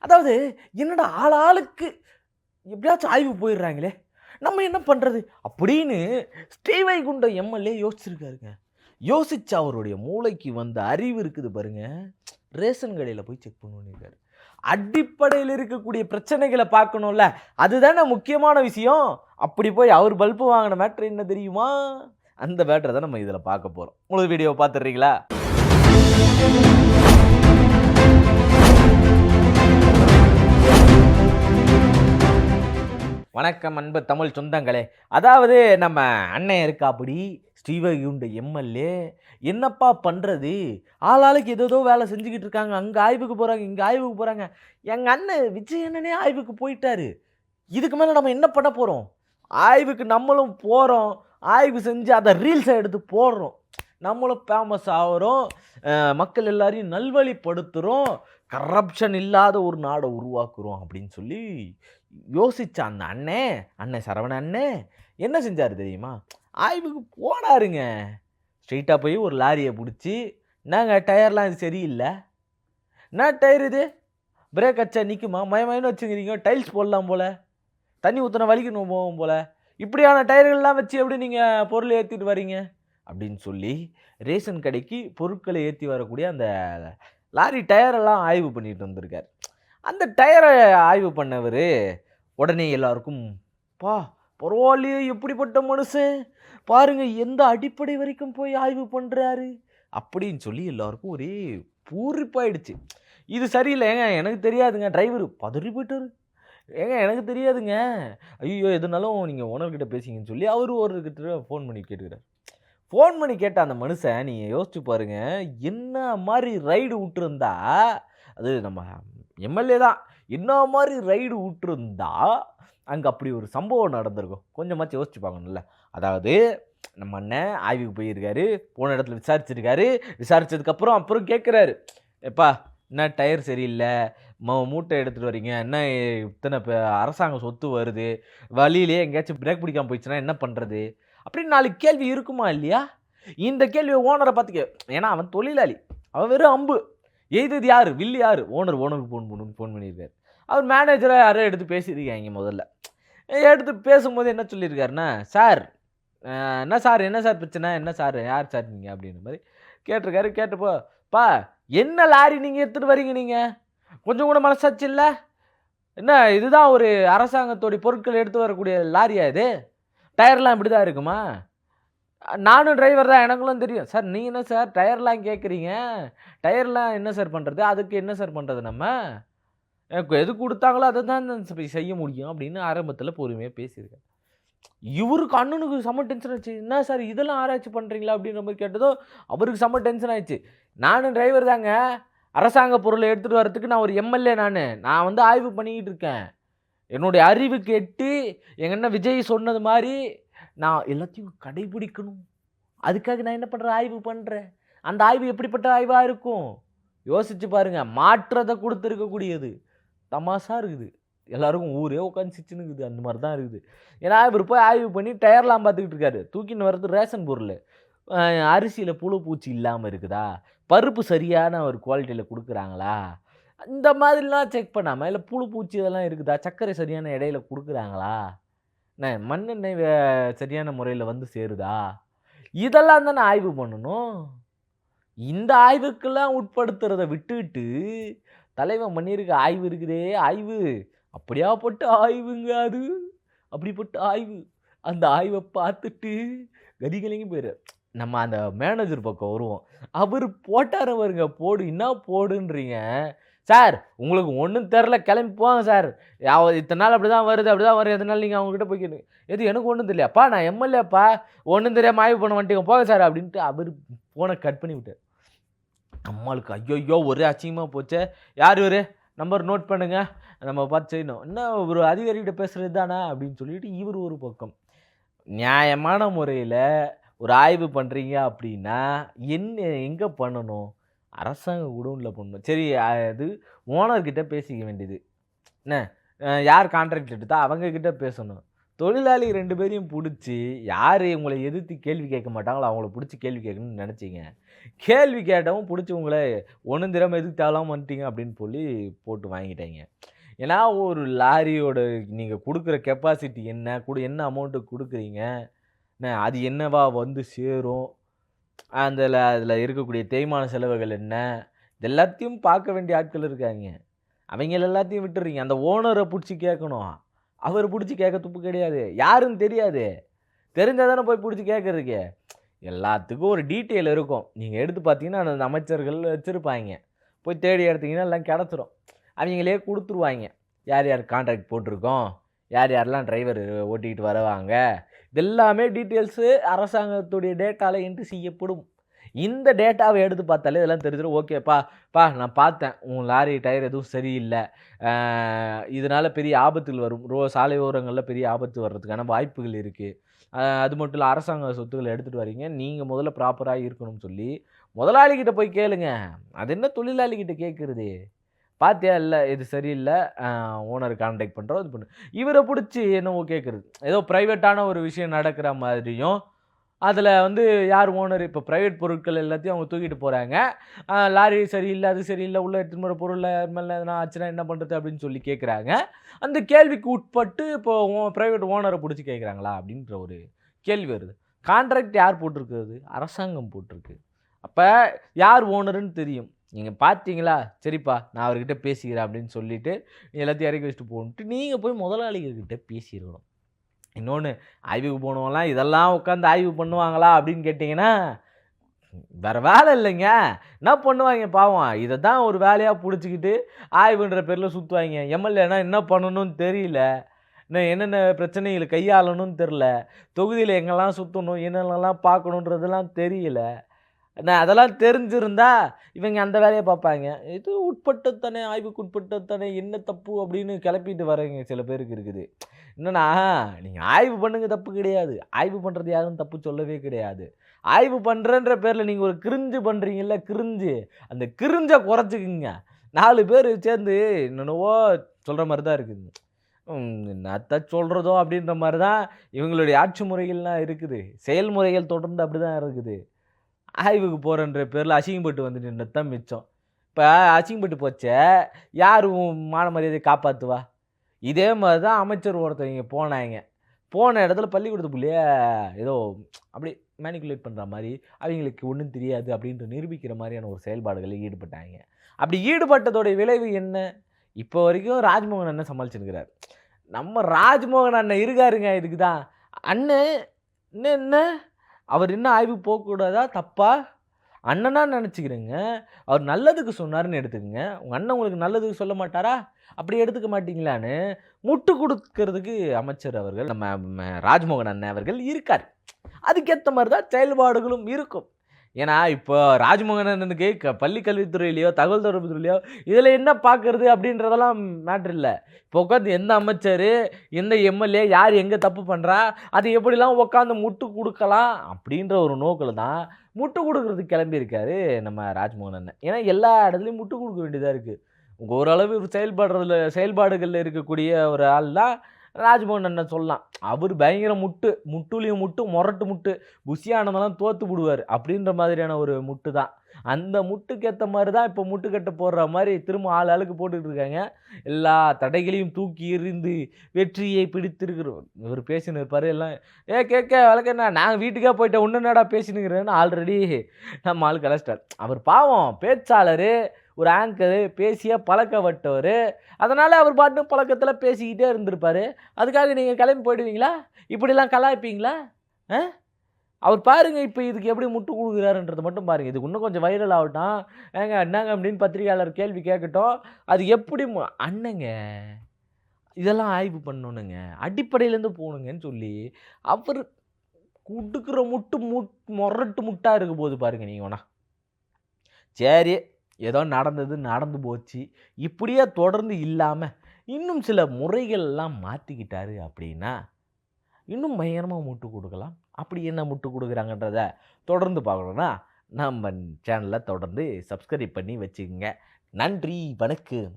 அதாவது என்னடா ஆளாளுக்கு எப்படியாச்சும் ஆய்வு போயிடுறாங்களே, நம்ம என்ன பண்ணுறது அப்படின்னு ஸ்ரீவைகுண்டம் எம்எல்ஏ யோசிச்சிருக்காருங்க. யோசிச்சு அவருடைய மூளைக்கு வந்த அறிவு இருக்குது பாருங்க, ரேஷன் கடையில் போய் செக் பண்ணிருக்காரு. அடிப்படையில் இருக்கக்கூடிய பிரச்சனைகளை பார்க்கணும்ல, அதுதானே முக்கியமான விஷயம். அப்படி போய் அவர் பல்பு வாங்கின மேட்ரு என்ன தெரியுமா? அந்த மேட்ரை தான் நம்ம இதில் பார்க்க போகிறோம். முழு வீடியோவை பார்த்துடுறீங்களா? வணக்கம் அன்பு தமிழ் சொந்தங்களே. அதாவது நம்ம அண்ணன் இருக்காப்படி ஸ்ரீவைகுண்ட எம்எல்ஏ என்னப்பா பண்ணுறது, ஆளாளுக்கு ஏதோ வேலை செஞ்சுக்கிட்டு இருக்காங்க. அங்கே ஆய்வுக்கு போகிறாங்க, இங்கே ஆய்வுக்கு போகிறாங்க. எங்கள் அண்ணன் விஜய் அண்ணனே ஆய்வுக்கு போயிட்டாரு. இதுக்கு மேலே நம்ம என்ன பண்ண போகிறோம்? ஆய்வுக்கு நம்மளும் போகிறோம், ஆய்வு செஞ்சு அதை ரீல்ஸை எடுத்து போடுறோம், நம்மளும் ஃபேமஸ் ஆகிறோம், மக்கள் எல்லாரையும் நல்வழிப்படுத்துகிறோம், கரப்ஷன் இல்லாத ஒரு நாடை உருவாக்குறோம் அப்படின்னு சொல்லி யோசிச்ச அந்த அண்ணன் சரவண அண்ணன் என்ன செஞ்சார் தெரியுமா? ஆய்வுக்கு போனாருங்க. ஸ்ட்ரெயிட்டாக போய் ஒரு லாரியை பிடிச்சி, நாங்கள் டயர்லாம் இது சரியில்லை, என்ன டயர் இது, பிரேக் அச்சா நிற்குமா, மயமயன்னு வச்சுக்கிறீங்க, டைல்ஸ் போடலாம் போல், தண்ணி ஊற்றின வலிக்கணும் போகும் போல், இப்படியான டயர்கள்லாம் வச்சு எப்படி நீங்கள் பொருளை ஏற்றிட்டு வரீங்க அப்படின்னு சொல்லி ரேஷன் கடைக்கு பொருட்களை ஏற்றி வரக்கூடிய அந்த லாரி டயரெல்லாம் ஆய்வு பண்ணிட்டு வந்திருக்கார். அந்த டயரை ஆய்வு பண்ணவர் உடனே எல்லாருக்கும், பரவாயில்லையே, எப்படிப்பட்ட மனுஷன் பாருங்க, எந்த அடிப்படை வரைக்கும் போய் ஆய்வு பண்ணுறாரு அப்படின்னு சொல்லி எல்லாருக்கும் ஒரே பூரிப்பாயிடுச்சு. இது சரியில்லை ஏங்க, எனக்கு தெரியாதுங்க. டிரைவர் பதறி போயிட்டாரு. ஏங்க எனக்கு தெரியாதுங்க. ஐயோ, எதுனாலும் நீங்கள் ஓனர்கிட்ட பேசிங்கன்னு சொல்லி அவர் ஒருக்கிட்ட ஃபோன் பண்ணி கேட்டுக்கிறார். ஃபோன் பண்ணி கேட்ட அந்த மனுஷன், நீங்கள் யோசிச்சு பாருங்க, என்ன மாதிரி ரைடு விட்டுருந்தா, அது நம்ம எம்எல்ஏ தான், என்ன மாதிரி ரைடு விட்டுருந்தா அங்கே அப்படி ஒரு சம்பவம் நடந்திருக்கும். கொஞ்சமாச்சு யோசிச்சு பார்க்கணும்ல. அதாவது நம்ம அண்ணன் ஆய்வுக்கு போயிருக்காரு, போன இடத்துல விசாரிச்சிருக்காரு. விசாரிச்சதுக்கப்புறம் கேட்குறாரு, எப்பா என்ன டயர் சரியில்லை, மூட்டை எடுத்துகிட்டு வரீங்க, என்ன இத்தனை அரசாங்க சொத்து வருது, வழியிலே எங்கேயாச்சும் பிரேக் பிடிக்காமல் போயிடுச்சுன்னா என்ன பண்ணுறது அப்படின்னு 4 கேள்வி இருக்குமா இல்லையா? இந்த கேள்வியை ஓனரை பார்த்துக்க. ஏன்னா அவன் தொழிலாளி, அவன் வெறும் அம்பு. எய்தது யார், வில்லு யார்? ஓனருக்கு ஃபோன் பண்ணியிருக்காரு. அவர் மேனேஜரை யாரோ எடுத்து பேசியிருக்காங்க. முதல்ல எடுத்து பேசும்போது என்ன சொல்லியிருக்காருன்னா, சார் என்ன சார் பிரச்சனை, என்ன சார், யார் சார் நீங்கள் அப்படின்ற மாதிரி கேட்டிருக்காரு. கேட்டப்போ, என்ன லாரி நீங்கள் எடுத்துகிட்டு வரீங்க, நீங்கள் கொஞ்சம் கூட மனசாட்சி இல்லை, என்ன இதுதான் ஒரு அரசாங்கத்தோடைய பொருட்கள் எடுத்து வரக்கூடிய லாரியா இது, டயர்லாம் இப்படி தான் இருக்குமா, நானும் டிரைவர் தான், எனக்குலாம் தெரியும் சார், நீங்கள் என்ன சார் டயர்லாம் கேட்குறீங்க, டயர்லாம் என்ன சார் பண்ணுறது, அதுக்கு என்ன சார் பண்ணுறது, நம்ம எது கொடுத்தாங்களோ அதை தான் செய்ய முடியும் அப்படின்னு ஆரம்பத்தில் பொறுமையாக பேசியிருக்காரு. இவருக்கு அண்ணனுக்கு செம்ம டென்ஷன் ஆச்சு. என்ன சார் இதெல்லாம் ஆராய்ச்சி பண்ணுறீங்களா அப்படின்ற மாதிரி கேட்டதும் அவருக்கு செம்ம டென்ஷன் ஆயிடுச்சு. நானும் டிரைவர் தாங்க, அரசாங்க பொருளை எடுத்துகிட்டு வரத்துக்கு நான் ஒரு எம்எல்ஏ, நான் வந்து ஆய்வு பண்ணிக்கிட்டு இருக்கேன். என்னுடைய அறிவுக்கு எட்டி எங்கள் அண்ணன் விஜய் சொன்னது மாதிரி நான் எல்லாத்தையும் கடைபிடிக்கணும், அதுக்காக நான் என்ன பண்ணுறேன், ஆய்வு பண்ணுறேன். அந்த ஆய்வு எப்படிப்பட்ட ஆய்வாக இருக்கும் யோசிச்சு பாருங்கள். மாற்றத்தை கொடுத்துருக்கக்கூடியது தமாஷாக இருக்குது. எல்லாருக்கும் ஊரே உட்காந்து சிச்சுன்னு இருக்குது. அந்த மாதிரி தான் இருக்குது. ஏன்னா இவர் போய் ஆய்வு பண்ணி டயர்லாம் பார்த்துக்கிட்டு இருக்காரு. தூக்கின்னு வர்றது ரேஷன் பொருள், அரிசியில் புழு பூச்சி இல்லாமல் இருக்குதா, பருப்பு சரியான ஒரு குவாலிட்டியில் கொடுக்குறாங்களா, இந்த மாதிரிலாம் செக் பண்ணாமல், இல்லை புழு பூச்சி இதெல்லாம் இருக்குதா, சர்க்கரை சரியான இடையில கொடுக்குறாங்களா, மண்ணெண்ணெய் சரியான முறையில் வந்து சேருதா, இதெல்லாம் தானே ஆய்வு பண்ணணும். இந்த ஆய்வுக்கெல்லாம் உட்படுத்துறத விட்டுட்டு தலைவன் பண்ணியிருக்க ஆய்வு இருக்குதே, ஆய்வு அப்படியாப்பட்ட ஆய்வுங்க அது, அப்படிப்பட்ட ஆய்வு. அந்த ஆய்வை பார்த்துட்டு கதிகலங்கி போயிடுறார். நம்ம அந்த மேனேஜர் பக்கம் வருவோம். அவர் போட்டார் அவருங்க, போடு என்ன போடுன்றீங்க சார், உங்களுக்கு ஒன்றும் தெரில, கிளம்பி போங்க சார், இத்தனை நாள் அப்படி தான் வருது, எதனால நீங்கள் அவங்ககிட்ட போய் கேட்டு, எது எனக்கு ஒன்றும் தெரியலையாப்பா, நான் எம்எல்ஏப்பா, ஒன்றும் தெரியாமல் ஆய்வு பண்ண வந்துட்டீங்க, போங்க சார் அப்படின்ட்டு அவர் ஃபோனை கட் பண்ணி விட்டார். நம்மளுக்கு ஐயோ ஒரே அசிங்கமாக போச்சே, யார் இவர், நம்பர் நோட் பண்ணுங்க, நம்ம பார்த்து செய்யணும், என்ன ஒரு அதிகாரிகிட்ட பேசுகிறது தானே அப்படின்னு சொல்லிட்டு இவர் ஒரு பக்கம். நியாயமான முறையில் ஒரு ஆய்வு பண்ணுறீங்க அப்படின்னா எங்கே பண்ணணும், அரசாங்க குடோனில் பண்ணணும். சரி, அது ஓனர்கிட்ட பேசிக்க வேண்டியது என்ன, யார் கான்ட்ராக்ட் எடுத்தா அவங்கக்கிட்ட பேசணும். தொழிலாளி 2 பேரையும் புடிச்சு, யாரு உங்கள எதிர்த்து கேள்வி கேட்க மாட்டாங்களோ, அவங்கள புடிச்சு கேள்வி கேட்கணும்னு நெனச்சீங்க. கேள்வி கேட்டவன் புடிச்சு உங்கள ஒண்ணும் தெரியாம எதுக்கு தேவையில்லாம வந்துட்டீங்க அப்படின்னு சொல்லி போட்டு வாங்கிட்டாய்ங்க. ஏன்னா, ஒரு லாரியோட நீங்க குடுக்குற கெப்பாசிட்டி என்ன? என்ன அமௌண்ட்டுக்கு குடுக்குறீங்க? அது என்னவா வந்து சேரும்? அதுல இருக்கக்கூடிய தேய்மான செலவுகள் என்ன? இது எல்லாத்தையும் பார்க்க வேண்டிய ஆட்கள் இருக்காய்ங்க. அவைங்கள எல்லாத்தையும் விட்டுறீங்க. அந்த ஓனர புடிச்சு கேட்கணும். அவர புடிச்சு கேட்க துப்பு கிடையாது. யாருன்னு தெரியாது. தெரிஞ்சா தானே போய் புடிச்சு கேட்கறதுக்கு. எல்லாத்துக்கும் ஒரு டீட்டெயில் இருக்கும். நீங்க எடுத்து பார்த்தீங்கன்னா, அந்த அமைச்சர்கள் வச்சிருப்பாய்ங்க. போய் தேடி எடுத்தீங்கன்னா எல்லாம் கெடைச்சிரும். அவைங்களே குடுத்துருவாய்ங்க. யார் யார் கான்ட்ராக்ட் போட்டிருக்கோம். யார் யாரெல்லாம் டிரைவர் ஓட்டிக்கிட்டு வருவாங்க. இது எல்லாமே டீட்டெயில்ஸு அரசாங்கத்துடைய டேட்டால என்ட்ரி செய்யப்படும். இந்த டேட்டாவ எடுத்து பார்த்தாலே இதெல்லாம் தெரிஞ்சிரும். ஓகேப்பா, நான் பார்த்தேன். உன் லாரி டயர் எதுவும் சரியில்ல. ஆ இதனால பெரிய ஆபத்துகள் வரும். சாலை ஓரங்கள்ல பெரிய ஆபத்து வர்றதுக்கான வாய்ப்புகள் இருக்கு. அது மட்டும் இல்ல அரசாங்க சொத்துக்கள எடுத்துட்டு வரீங்க. நீங்க முதல்ல ப்ராப்பரா இருக்கணும்னு சொல்லி, முதலாளி கிட்ட போய் கேளுங்க. அது என்ன தொழிலாளி கிட்ட கேட்கறது? "பார்த்தியா? இல்ல இது சரியில்ல. அ ஓனர கான்டாக்ட் பண்றோம். இது பண்ணு." இவர புடிச்சு என்னவோ கேட்கறது. ஏதோ பிரைவேட்டான ஒரு விஷயம் நடக்கிற மாதிரியும், அதுல வந்து யார் ஓனர் இப்ப பிரைவேட் பொருட்கள் எல்லாத்தையும் அவங்க தூக்கிட்டு போறாங்க. லாரி சரியில்ல, அது சரியில்ல, உள்ள எடுத்துட்டு போற பொருள்ல அது மேல எதனா ஆச்சுன்னா என்ன பண்றது? அப்படின்னு சொல்லி கேட்கறாங்க. அந்த கேள்விக்கு உட்பட்டு இப்போ பிரைவேட் ஓனர புடிச்சு கேட்கறாங்களா? அப்படின்ற ஒரு கேள்வி வருது. கான்ட்ராக்ட் யார் போட்டிருக்கிறது? அரசாங்கம் போட்டிருக்கு. அப்ப யார் ஓனருன்னு தெரியும். நீங்க பார்த்தீங்களா? சரிப்பா நான் அவர்கிட்ட பேசிக்கிறேன் அப்படின்னு சொல்லிட்டு, எல்லாத்தையும் இறக்கி வச்சுட்டு போன்ட்டு, நீங்க போய் முதலாளிகள் கிட்ட பேசியிருக்கணும். இன்னொன்னு ஆய்வுக்கு போனவன்லாம் இதெல்லாம் உட்காந்து ஆய்வு பண்ணுவாங்களா? அப்படின்னு கேட்டீங்கன்னா, வேற வேலை இல்லைங்க. என்ன பண்ணுவாய்ங்க பாவம். இத தான் ஒரு வேலையா புடிச்சுக்கிட்டு, ஆய்வுன்ற பேர்ல சுத்துவாய்ங்க. எம்எல்ஏன்னா என்ன பண்ணணும்னு தெரியல. என்னென்ன பிரச்சனைகள கையாளணும்னு தெரியல. தொகுதியில எங்கெல்லாம் சுத்தணும், என்னென்னலாம் பார்க்கணுன்றதெல்லாம் தெரியல. அதெல்லாம் தெரிஞ்சிருந்தா, இவங்க அந்த வேலைய பார்ப்பாய்ங்க. இது உட்பட்டது தானே, ஆய்வுக்கு உட்பட்டது தானே, என்ன தப்பு அப்படின்னு கிளப்பிட்டு வரவைங்க சில பேருக்கு இருக்குது. என்னன்னா, நீங்க ஆய்வு பண்ணுங்க தப்பு கிடையாது. ஆய்வு பண்றது யாரும் தப்பு சொல்லவே கிடையாது. ஆய்வு பண்றேன்ற பேர்ல நீங்க ஒரு கிரிஞ்சு பண்றீங்கல்ல, கிரிஞ்சு. அந்த கிரிஞ்ச குறைச்சுக்குங்க. 4 பேரு சேர்ந்து என்னென்னவோ சொல்ற மாரி தான் இருக்குது. என்னத்த சொல்றதோ அப்படின்ற மாரி தான் இவங்களுடைய ஆட்சி முறைகள்லாம் இருக்குது. செயல்முறைகள் தொடர்ந்து அப்படிதான் இருக்குது. ஆய்வுக்கு போறேன்ற பேர்ல அசிங்கப்பட்டு வந்து நின்னது தான் மிச்சம். இப்ப அசிங்கப்பட்டு போச்சே, யாரு உன் மான மரியாதைய காப்பாத்துவா? இதே மாரி தான் அமைச்சர் ஒருத்தவங்க போனாய்ங்க. போன இடத்துல பள்ளிக்கூடத்துக்குள்ளேயே ஏதோ அப்படியே மேனிபுலேட் பண்ற மாரி, அவைங்களுக்கு ஒண்ணும் தெரியாது அப்படின்ட்டு நிரூபிக்கிற மாரியான ஒரு செயல்பாடுகள்ல ஈடுபட்டாய்ங்க. அப்படி ஈடுபட்டதோட விளைவு என்ன? இப்போ வரைக்கும் ராஜ்மோகன் அண்ணன் சமாளிச்சுன்னுருக்கிறாரு. நம்ம ராஜ்மோகன் அண்ணன் இருக்காருங்க இதுக்கு தான். அண்ணே என்ன என்ன? அவர் என்ன ஆய்வுக்கு போகக்கூடாதா? தப்பா? அண்ணனா நெனச்சுக்கிறேங்க. அவர் நல்லதுக்கு சொன்னாருன்னு எடுத்துக்கங்க. உங்க அண்ணன் உங்களுக்கு நல்லதுக்கு சொல்ல மாட்டாரா? அப்படி எடுத்துக்க மாட்டீங்களான்னு, முட்டு குடுக்கறதுக்கு அமைச்சர் அவர்கள் நம்ம ராஜ்மோகன் அண்ணன் அவர்கள் இருக்காரு. அதுக்கேத்த மாரி தான் செயல்பாடுகளும் இருக்கும். ஏன்னா, இப்போ ராஜ்மோகன் அண்ணனுக்கு பள்ளி கல்வித்துறையிலயோ, தகவல் தொடர்பு துறையிலயோ, இதில என்ன பார்க்கறது அப்படின்றதெல்லாம் மேட்டர் இல்ல. இப்போ உட்காந்து எந்த அமைச்சரு, எந்த எம்எல்ஏ, யார் எங்க தப்பு பண்றா, அது எப்படிலாம் உட்காந்து முட்டு குடுக்கலாம் அப்படின்ற ஒரு நோக்குல தான் முட்டு குடுக்குறதுக்கு கிளம்பியிருக்காரு நம்ம ராஜ்மோகன் அண்ணன். ஏன்னா, எல்லா இடத்துலயும் முட்டு குடுக்க வேண்டியதா இருக்கு. ஓரளவு செயல்பாடுகள்ல இருக்கக்கூடிய ஒரு ஆள் தான் ராஜ்மோகன் அண்ணன் சொல்லலாம். அவரு பயங்கர முட்டு. முட்டுலயும் முட்டு, மொரட்டு முட்டு. புஷி ஆனந்தம்லாம் தோத்து புடுவாரு. அப்படின்ற மாதிரியான ஒரு முட்டு தான். அந்த முட்டுக்கு ஏத்த மாரி தான் இப்ப முட்டுக்கட்ட போடுற மாரி திரும்ப ஆளுக்கு போட்டுட்டு இருக்காங்க. எல்லா தடைகளையும் தூக்கி எறிந்து வெற்றியை பிடித்திருக்கிறோம். இவரு பேசின்னு இருப்பாரு எல்லாம். கேக்க விளக்கண்ணா நான் வீட்டுக்கே போயிட்டேன். உன்ன என்னடா பேசினுக்கிறேன்னு ஆல்ரெடி நம்ம ஆள் கலாய்ச்சிட்டாரு. அவர் பாவம் பேச்சாளரு, ஒரு ஆங்கரு, பேசியே பழக்கப்பட்டவரு. அதனால அவர் பாட்டுக்கு பழக்கத்துல பேசிக்கிட்டே இருந்திருப்பாரு. அதுக்காக நீங்க கிளம்பி போயிடுவீங்களா? இப்படிலாம் கலாய்ப்பீங்களா? அ? அவர் பாருங்க இப்ப இதுக்கு எப்படி முட்டு குடுக்குறாருன்றத மட்டும் பாருங்க. இதுக்கு இன்னும் கொஞ்சம் வைரல் ஆகட்டும். ஏங்க என்னாங்க அப்படின்னு பத்திரிக்கையாளர் கேள்வி கேட்கட்டும். அது எப்படி அண்ணங்க இதெல்லாம் ஆய்வு பண்ணணுங்க. அடிப்படையிலேருந்து போணுங்கன்னு சொல்லி, அவரு குடுக்குற முட்டு மொரட்டு முட்டா இருக்க போது பாருங்க நீங்க வேணா. சரி. ஏதோ நடந்தது நடந்து போச்சு. இப்படியே தொடர்ந்து இல்லாம, இன்னும் சில முறைகள்லாம் மாத்திக்கிட்டாரு அப்படின்னா, இன்னும் பயங்கரமா முட்டு குடுக்கலாம். அப்படி என்ன முட்டு குடுக்குறாங்கன்றத தொடர்ந்து பார்க்கணும்னா, நம்ம சேனல தொடர்ந்து சப்ஸ்கிரைப் பண்ணி வச்சுக்கங்க. நன்றி, வணக்கம்.